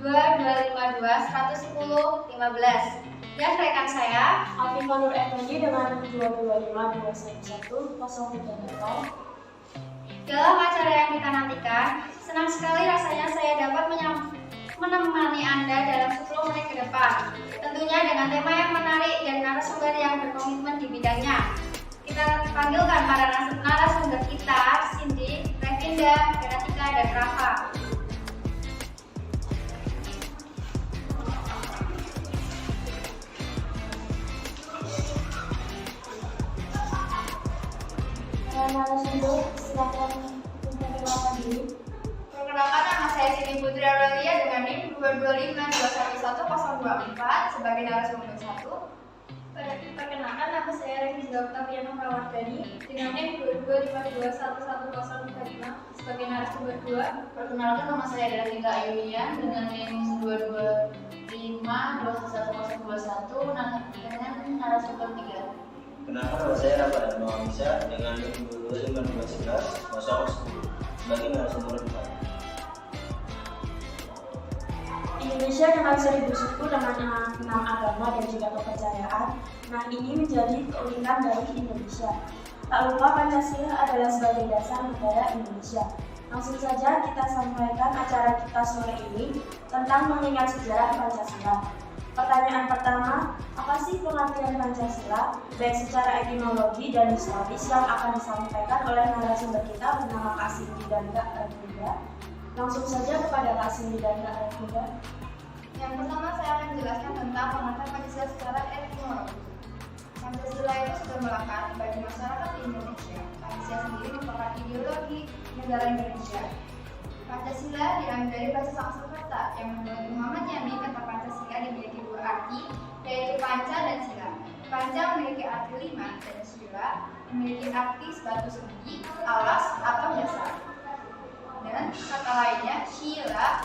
2252 110 15. Dan rekan saya Afifah Nur Effendi dengan 225211038. dalam acara yang kita nantikan. Senang sekali rasanya saya dapat menemani Anda dalam 10 menit ke depan. Tentunya dengan tema yang menarik dan narasumber yang berkomitmen di bidangnya. Kita panggilkan para narasumber kita, Cindy, Revinda, Ganatika, dan Rafa. Narasumber, silakan memperkenalkan diri. Perkenalkan, nama saya Cindy Putri Aurelia dengan NIM 225211024 sebagai narasumber 1. Perkenalkan, nama saya Revinda Octaviana Prawardhani dengan NIM 225211045 sebagai narasumber 2. Perkenalkan, nama saya adalah Tika Ayulian dengan NIM 225211021 dengan narasumber 3. Kenalkan, nama saya Rafa Dharma Amisa dengan NIM 2251110 sebagai narasumber 4. Indonesia kenal 1000 suku dengan 6 agama dan juga kepercayaan. Nah, ini menjadi keunikan dari Indonesia. Tak lupa Pancasila adalah sebagai dasar negara Indonesia. Langsung saja kita sampaikan acara kita sore ini tentang mengingat sejarah Pancasila. Pertanyaan pertama, apa sih pengertian Pancasila? Baik secara etimologi dan historis yang akan disampaikan oleh narasumber kita bernama Kak Cindy dan Kak Revinda. Langsung saja kepada Kak Cindy dan Kak Revinda. Yang pertama, saya akan menjelaskan tentang pengertian Pancasila secara etimologi. Pancasila itu sudah melekat bagi masyarakat di Indonesia. Pancasila sendiri merupakan ideologi negara Indonesia. Pancasila diambil dari bahasa Sanskerta yang menurut Muhammad Yamin kata Pancasila dimiliki dua arti, yaitu panca dan sila. Panca memiliki arti 5 dan sila memiliki arti batu sendi, alas atau dasar. Dan kata lainnya, sila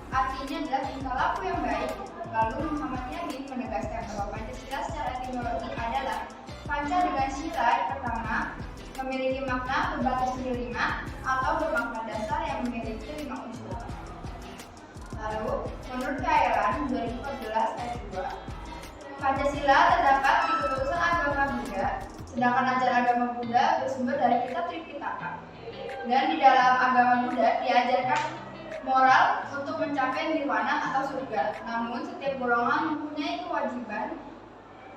artinya adalah tingkah laku yang baik. Lalu Muhammad Yamin menegaskan bahwa Pancasila secara etimologi adalah panca dengan sila yang pertama memiliki makna berbatas dari 5 atau bermakna dasar yang memiliki 5 unsur. Lalu, menurut Kailan 2014 ayat 2, Pancasila terdapat di keputusan agama Buddha, sedangkan ajaran agama Buddha bersumber dari kitab Tripitaka. Dan di dalam agama Buddha diajarkan moral untuk mencapai nirwana atau surga. Namun setiap golongan mempunyai kewajiban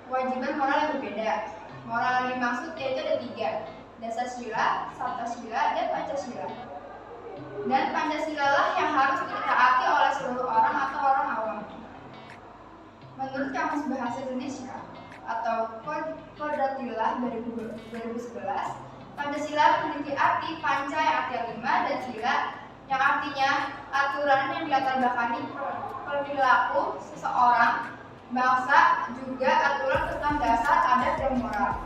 moral yang berbeda. Moral yang dimaksud yaitu ada 3, Dasar-sila, Sabta-sila, dan Pancasila. Dan Pancasila lah yang harus ditaati oleh seluruh orang atau orang awam. Menurut Kamus Bahasa Indonesia atau Kodatillah 2011, Pancasila memiliki arti panca yang artinya 5 dan sila yang artinya aturan yang dilatar belakangi perilaku seseorang, bangsa, juga aturan tentang dasar, adat, dan moral.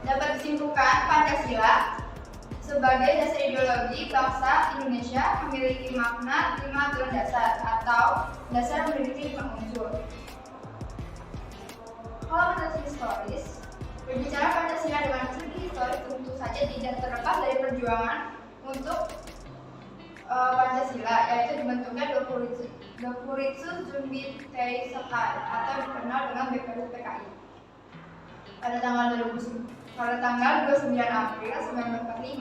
Dapat disimpulkan, Pancasila sebagai dasar ideologi bangsa Indonesia memiliki makna 5 aturan dasar atau dasar memiliki 5 unsur. Kalau menurut historis, berbicara Pancasila dengan segi historis tentu saja tidak terlepas dari perjuangan untuk Pancasila, yaitu dibentuknya Dokuritsu Junbitei Sekar atau dikenal dengan BPUPKI pada tanggal 29 April 1945.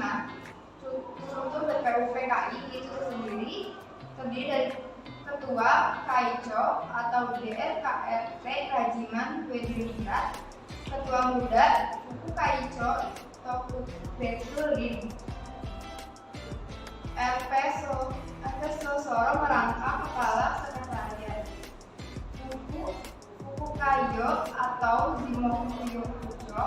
Struktur BPUPKI itu sendiri terdiri dari Ketua Kaico atau DRKRT Rajiman Wediningrat, Ketua Muda Buku Kaico Tokubetsurin, RP Sosoro merangkap kepala sekretariat, Buku Kayo atau Zimokuyo Pujo,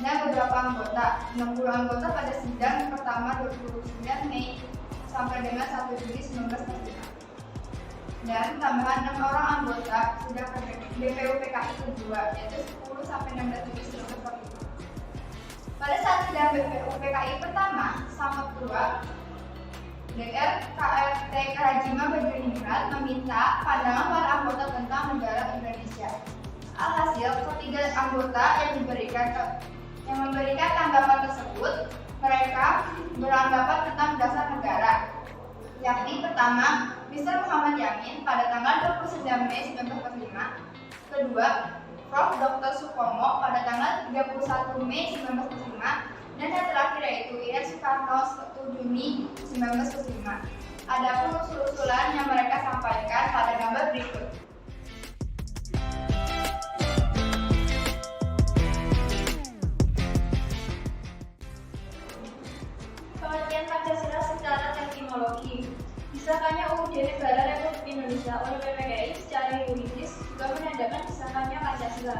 dan beberapa anggota, 60 anggota pada sidang pertama 29 Mei sampai dengan 1 Juli 1945. Dan tambahan 6 orang anggota sidang BPUPKI kedua, yaitu 10 sampai 16 Juli 1945. Pada saat sidang BPUPKI pertama sama kedua, DRKRT Rajiman Wediningrat meminta pandangan para anggota tentang negara Indonesia. Alhasil, ketiga anggota yang memberikan tanggapan tersebut, mereka beranggapan tentang dasar negara, yakni pertama, Mr. Muhammad Yamin pada tanggal 29 Mei 1945. Kedua, Prof. Dr. Supomo pada tanggal 31 Mei 1945. Dan yang terakhir yaitu Ir Soekarno 1 Juni 1945. Adapun usul-usulan yang mereka sampaikan pada gambar berikut. Pengertian Pancasila secara etimologi. Disahkannya UUD Negara Republik Indonesia oleh PPKI secara yuridis juga menandakan disahkannya Pancasila.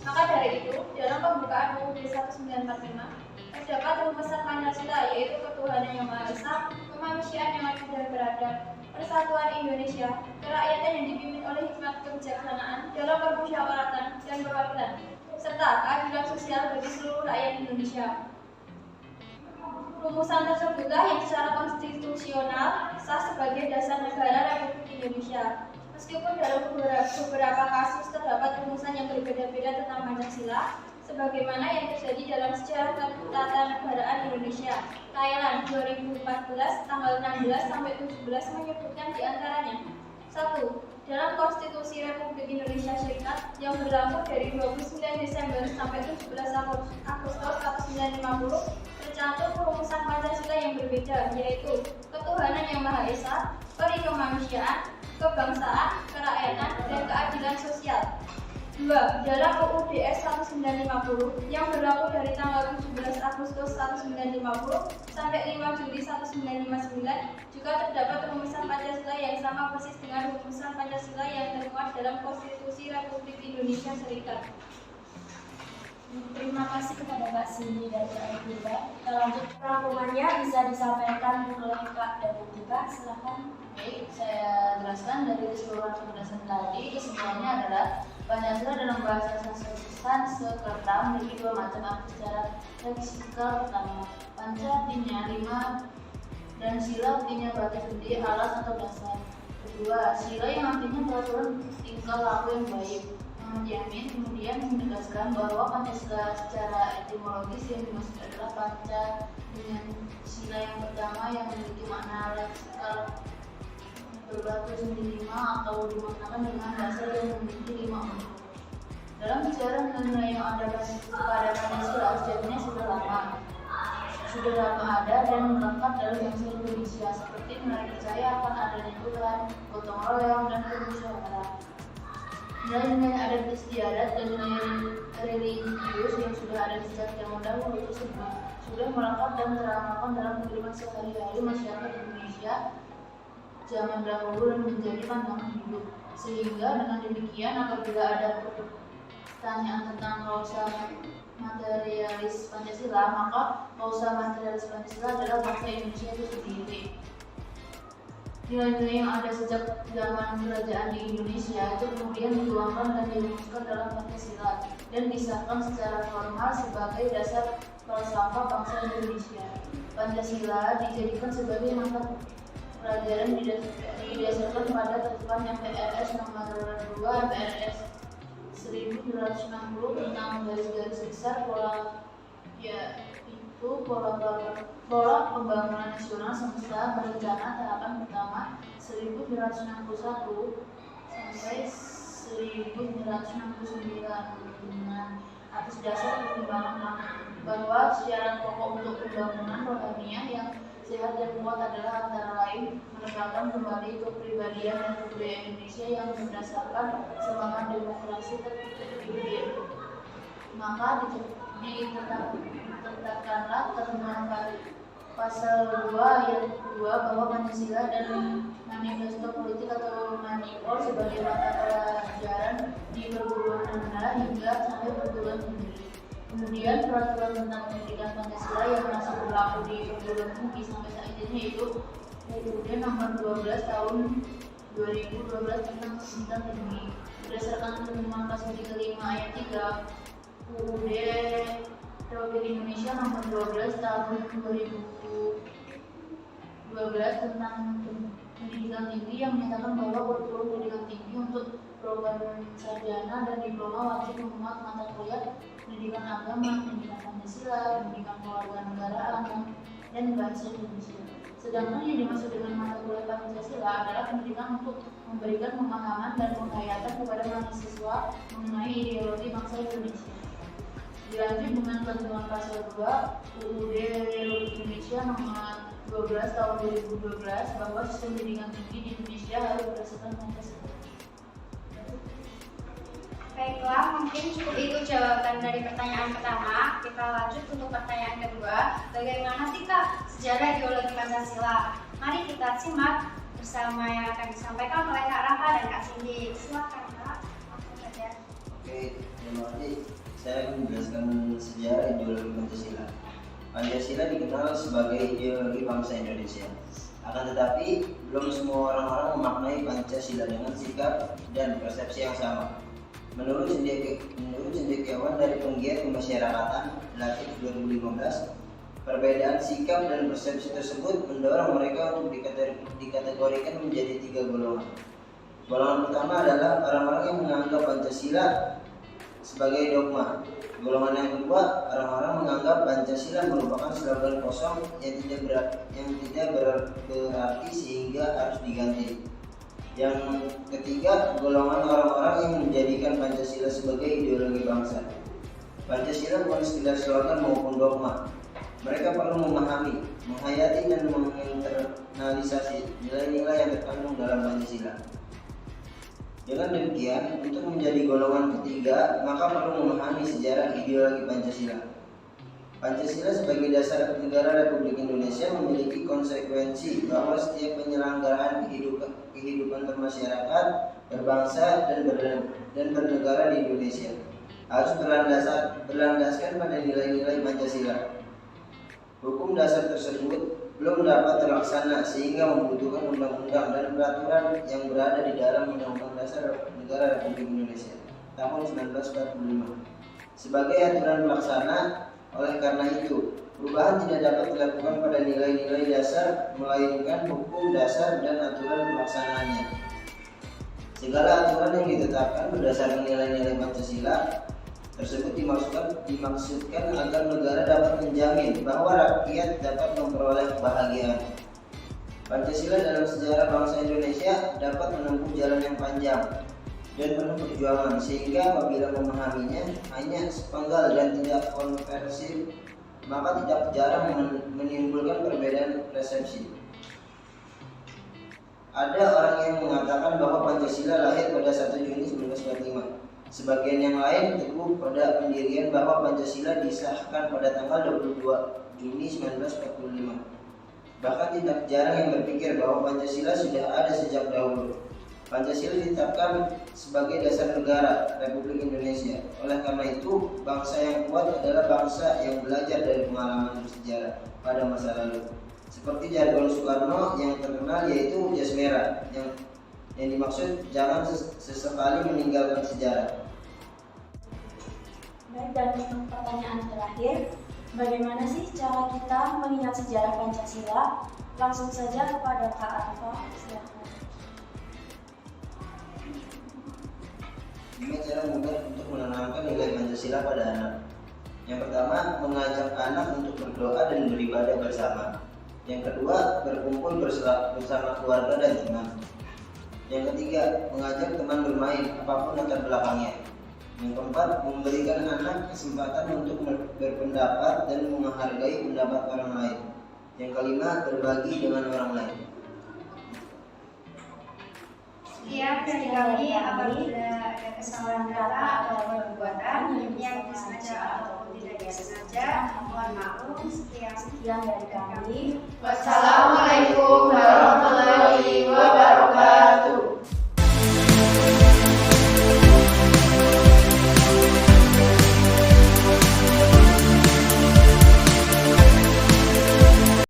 Maka dari itu, dalam pembukaan UUD 1945 terdapat rumusan Pancasila, yaitu ketuhanan yang Maha Esa, kemanusiaan yang adil dan beradab, persatuan Indonesia, kerakyatan yang dipimpin oleh hikmat kebijaksanaan dalam permusyawaratan dan perwakilan, serta keadilan sosial bagi seluruh rakyat Indonesia. Rumusan tersebutlah yang secara konstitusional sah sebagai dasar negara Republik Indonesia. Meskipun dalam beberapa kasus terdapat rumusan yang berbeda-beda tentang Pancasila, sebagaimana yang terjadi dalam sejarah ketatanegaraan Indonesia. Thailand 2014 tanggal 16 sampai 17 menyebutkan diantaranya: 1. Dalam Konstitusi Republik Indonesia Serikat yang berlaku dari 29 Desember sampai 17 Agustus 1950 tercantum rumusan Pancasila yang berbeda, yaitu ketuhanan yang Maha Esa, peri kemanusiaan, kebangsaan, kerakyatan, dan keadilan sosial. 2. Dalam UUD 1950 yang berlaku dari tanggal 17 Agustus 1950 sampai 5 Juli 1959 juga terdapat rumusan Pancasila yang sama persis dengan rumusan Pancasila yang termuat dalam Konstitusi Republik Indonesia Serikat. Terima kasih kepada Kak Cindy dan Kak Edita. Lanjut rangkumannya bisa disampaikan oleh Kak dan Edita. Silakan. Baik, saya jelaskan dari keseluruhan penjelasan tadi. Kesimpulannya adalah Pancasila dalam bahasa Sanskerta memiliki dua macam arti secara leksikal. Pertama, panca artinya 5 dan sila artinya batas gede, alas atau dasar. Kedua, sila yang artinya peraturan tingkah laku yang baik. Muhammad Yamin kemudian menegaskan bahwa Pancasila secara etimologis yang dimaksud adalah panca dengan sila yang pertama yang memiliki makna leksikal berbasis 5 atau dimaknakan dengan dasar yang memiliki 5 unsur. Dalam bicara mengenai yang ada pada Pancasila sejatinya sudah lama ada dan melekat dalam bangsa Indonesia, seperti menarik percaya akan adanya Tuhan, gotong royong, dan permusyawaratan. Nilai-nilai adat istiadat dan nilai religius yang sudah ada sejak zaman dahulu tersebut sudah melekat dan teramalkan dalam kehidupan sehari-hari masyarakat Indonesia zaman dahulu dan menjadi pandangan hidup. Sehingga dengan demikian apabila ada pertanyaan tentang kausa materialis Pancasila, maka kausa materialis Pancasila adalah bangsa Indonesia itu sendiri. Nilai-nilai yang ada sejak zaman kerajaan di Indonesia itu kemudian dituangkan dan dirumuskan dalam Pancasila dan disahkan secara formal sebagai dasar falsafah bangsa Indonesia. Pancasila dijadikan sebagai mata pelajaran didasarkan pada ketentuan MPRS nomor 2 MPRS 1260 tentang garis-garis besar pola pembangunan nasional semesta berencana tahapan pertama 1961 sampai 1969 atas dasar pertimbangan bahwa syarat pokok untuk pembangunan rohaniah yang sehat dan kuat adalah antara lain menegakkan kembali kepribadian dan kebudayaan Indonesia yang berdasarkan semangat demokrasi terpimpin. Maka ditetapkanlah termuat pasal 2 ayat 2 bahwa Pancasila dan manifesto politik atau manipol sebagai mata pelajaran di perguruan rendah hingga sampai perguruan tinggi. Kemudian peraturan tentang pendidikan Pancasila yang masih berlaku di perguruan tinggi sampai saat ini yaitu UUD nomor 12 tahun 2012 tentang pendidikan tinggi. Berdasarkan pengumuman pasal 35 ayat 3 UUD Republik Indonesia nomor 12 tahun 2012 tentang pendidikan tinggi yang menyatakan bahwa kurikulum pendidikan tinggi untuk program sarjana dan diploma wajib memuat mata kuliah pendidikan agama, pendidikan Pancasila, pendidikan kewarganegaraan, dan bahasa Indonesia. Sedangkan yang dimaksud dengan mata kuliah Pancasila adalah pendidikan untuk memberikan pemahaman dan penghayatan kepada mahasiswa mengenai ideologi bangsa Indonesia. Dilanjut dengan ketentuan pasal 2 UUD Republik Indonesia nomor 12 tahun 2012 bahwa sistem pendidikan tinggi di Indonesia harus berdasarkan Pancasila. Baiklah, mungkin cukup itu jawaban dari pertanyaan pertama. Kita lanjut untuk pertanyaan kedua. Bagaimana sih Kak sejarah ideologi Pancasila? Mari kita simak bersama yang akan disampaikan oleh Kak Rafa dan Kak Cindy. Silakan Kak, langsung saja. Oke, terima kasih. Saya akan menjelaskan sejarah ideologi Pancasila. Pancasila dikenal sebagai ideologi bangsa Indonesia. Akan tetapi, belum semua orang-orang memaknai Pancasila dengan sikap dan persepsi yang sama. Menurut cendekiawan dari penggiat pemasyarakatan Latif 2015, perbedaan sikap dan persepsi tersebut mendorong mereka untuk dikategorikan menjadi 3 golongan. Golongan pertama adalah orang-orang yang menganggap Pancasila sebagai dogma. Golongan yang kedua, orang-orang menganggap Pancasila merupakan slogan kosong yang tidak berarti sehingga harus diganti. Yang ketiga, golongan orang-orang yang menjadikan Pancasila sebagai ideologi bangsa. Pancasila bukan sekedar slogan maupun dogma. Mereka perlu memahami, menghayati dan menginternalisasi nilai-nilai yang terkandung dalam Pancasila. Dengan demikian, untuk menjadi golongan ketiga, maka perlu memahami sejarah ideologi Pancasila. Pancasila sebagai dasar negara Republik Indonesia memiliki konsekuensi bahwa setiap penyelenggaraan kehidupan bermasyarakat, berbangsa, dan bernegara di Indonesia harus berlandaskan pada nilai-nilai Pancasila. Hukum dasar tersebut belum dapat terlaksana sehingga membutuhkan undang-undang dan peraturan yang berada di dalam Undang-Undang Dasar Negara Republik Indonesia tahun 1945 sebagai aturan pelaksana. Oleh karena itu, perubahan tidak dapat dilakukan pada nilai-nilai dasar, melainkan hukum dasar dan aturan pelaksanaannya. Segala aturan yang ditetapkan berdasarkan nilai-nilai Pancasila tersebut dimaksudkan agar negara dapat menjamin bahwa rakyat dapat memperoleh kebahagiaan. Pancasila dalam sejarah bangsa Indonesia dapat menempuh jalan yang panjang dan penuh perjuangan, sehingga apabila memahaminya hanya sepenggal dan tidak konversif, maka tidak jarang menimbulkan perbedaan persepsi. Ada orang yang mengatakan bahwa Pancasila lahir pada 1 Juni 1945. Sebagian yang lain teguh pada pendirian bahwa Pancasila disahkan pada tanggal 22 Juni 1945. Bahkan tidak jarang yang berpikir bahwa Pancasila sudah ada sejak dahulu. Pancasila ditetapkan sebagai dasar negara Republik Indonesia. Oleh karena itu, bangsa yang kuat adalah bangsa yang belajar dari pengalaman bersejarah pada masa lalu. Seperti jargon Soekarno yang terkenal yaitu jas merah, yang dimaksud jangan sesekali meninggalkan sejarah. Baik, dan untuk pertanyaan terakhir, bagaimana sih cara kita mengingat sejarah Pancasila? Langsung saja kepada Kak Arfa, silakan. Ini cara mudah untuk menanamkan nilai Pancasila pada anak. Yang pertama, mengajak anak untuk berdoa dan beribadah bersama. Yang kedua, berkumpul bersama keluarga dan teman. Yang ketiga, mengajak teman bermain apapun latar belakangnya. Yang keempat, memberikan anak kesempatan untuk berpendapat dan menghargai pendapat orang lain. Yang kelima, berbagi dengan orang lain. Sekian dari kami. Apabila ada kesalahan kata atau perbuatan yang disengaja ataupun tidak disengaja, mohon maaf. Sekian dari kami. Wassalamualaikum warahmatullahi wabarakatuh.